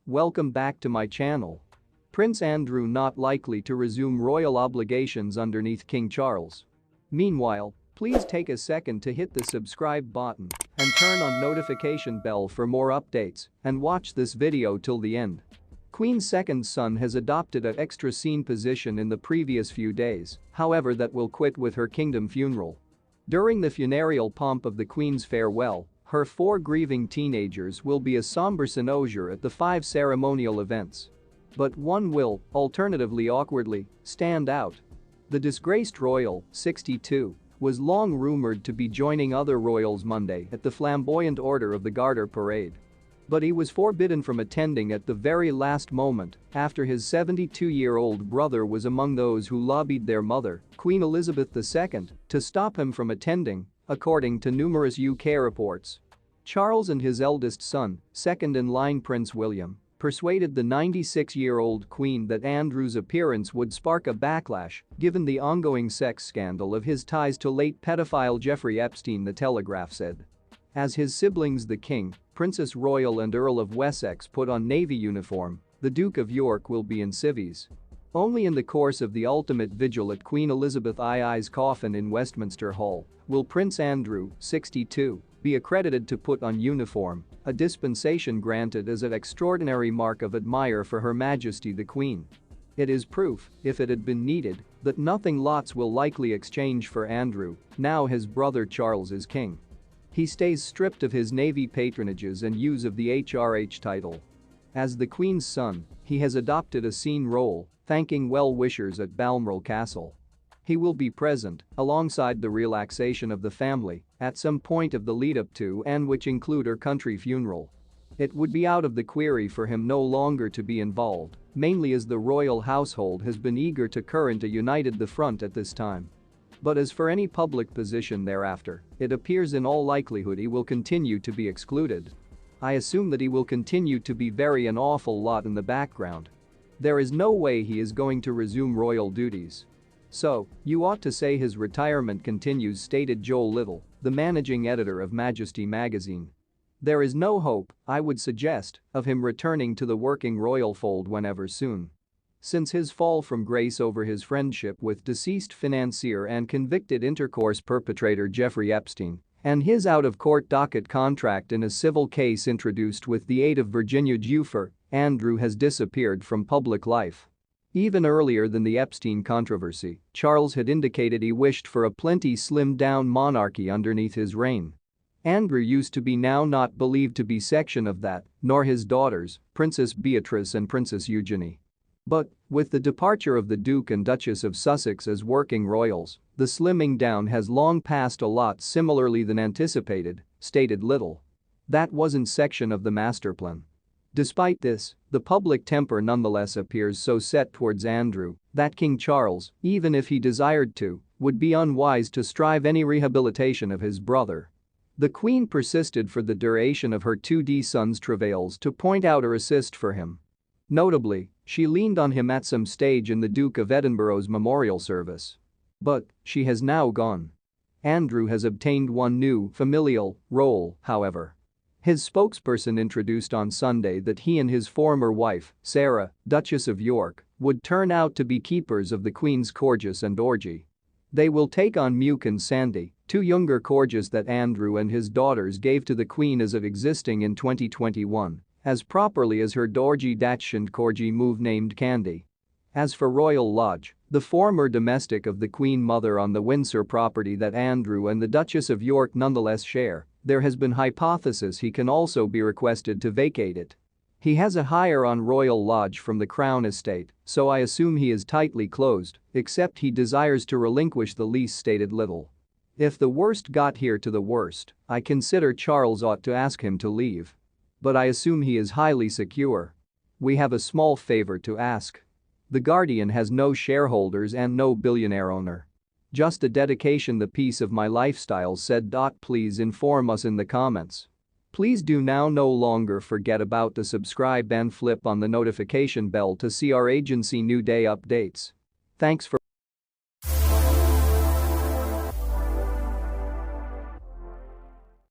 Welcome back to my channel. Prince Andrew not likely to resume royal obligations underneath King Charles. Meanwhile, please take a second to hit the subscribe button and turn on notification bell for more updates and watch this video till the end. Queen's second son has adopted an extra scene position in the previous few days, however that will quit with her kingdom funeral. During the funereal pomp of the Queen's farewell, her 4 grieving teenagers will be a somber cynosure at the 5 ceremonial events. But one will, alternatively awkwardly, stand out. The disgraced royal, 62, was long rumored to be joining other royals Monday at the flamboyant Order of the Garter parade. But he was forbidden from attending at the very last moment after his 72-year-old brother was among those who lobbied their mother, Queen Elizabeth II, to stop him from attending, according to numerous UK reports. Charles and his eldest son, second-in-line Prince William, persuaded the 96-year-old Queen that Andrew's appearance would spark a backlash given the ongoing sex scandal of his ties to late pedophile Jeffrey Epstein, The Telegraph said. As his siblings the King, Princess Royal and Earl of Wessex put on Navy uniform, the Duke of York will be in civvies. Only in the course of the ultimate vigil at Queen Elizabeth II's coffin in Westminster Hall will Prince Andrew, 62, be accredited to put on uniform, a dispensation granted as an extraordinary mark of admire for Her Majesty the Queen. It is proof, if it had been needed, that nothing lots will likely exchange for Andrew, now his brother Charles is king. He stays stripped of his Navy patronages and use of the HRH title. As the Queen's son, he has adopted a scene role, thanking well-wishers at Balmoral Castle. He will be present, alongside the relaxation of the family, at some point of the lead-up to and which include her country funeral. It would be out of the query for him no longer to be involved, mainly as the royal household has been eager to current a united the front at this time. But as for any public position thereafter, it appears in all likelihood he will continue to be excluded. I assume that he will continue to be an awful lot in the background. There is no way he is going to resume royal duties. So, you ought to say his retirement continues, stated Joel Little, the managing editor of Majesty magazine. There is no hope, I would suggest, of him returning to the working royal fold whenever soon. Since his fall from grace over his friendship with deceased financier and convicted intercourse perpetrator Jeffrey Epstein, and his out-of-court docket contract in a civil case introduced with the aid of Virginia Giuffre, Andrew has disappeared from public life. Even earlier than the Epstein controversy, Charles had indicated he wished for a plenty slimmed-down monarchy underneath his reign. Andrew used to be now not believed to be section of that, nor his daughters, Princess Beatrice and Princess Eugenie. But, with the departure of the Duke and Duchess of Sussex as working royals, the slimming down has long passed a lot similarly than anticipated, stated Little. That wasn't section of the master plan. Despite this, the public temper nonetheless appears so set towards Andrew that King Charles, even if he desired to, would be unwise to strive any rehabilitation of his brother. The Queen persisted for the duration of her 2D son's travails to point out or assist for him. Notably, she leaned on him at some stage in the Duke of Edinburgh's memorial service. But she has now gone. Andrew has obtained one new familial role, however. His spokesperson introduced on Sunday that he and his former wife, Sarah, Duchess of York, would turn out to be keepers of the Queen's corgis and orgy. They will take on Muke and Sandy, 2 younger corgis that Andrew and his daughters gave to the Queen as of existing in 2021, as properly as her dorgy dachshund corgi move named Candy. As for Royal Lodge, the former domestic of the Queen Mother on the Windsor property that Andrew and the Duchess of York nonetheless share, there has been hypothesis he can also be requested to vacate it. He has a hire on Royal Lodge from the Crown Estate, so I assume he is tightly closed, except he desires to relinquish the lease, stated Little. If the worst got here to the worst, I consider Charles ought to ask him to leave. But I assume he is highly secure. We have a small favor to ask. The Guardian has no shareholders and no billionaire owner. Just a dedication, the piece of my lifestyle said. Please inform us in the comments. Please do now no longer forget about the subscribe and flip on the notification bell to see our agency new day updates. Thanks for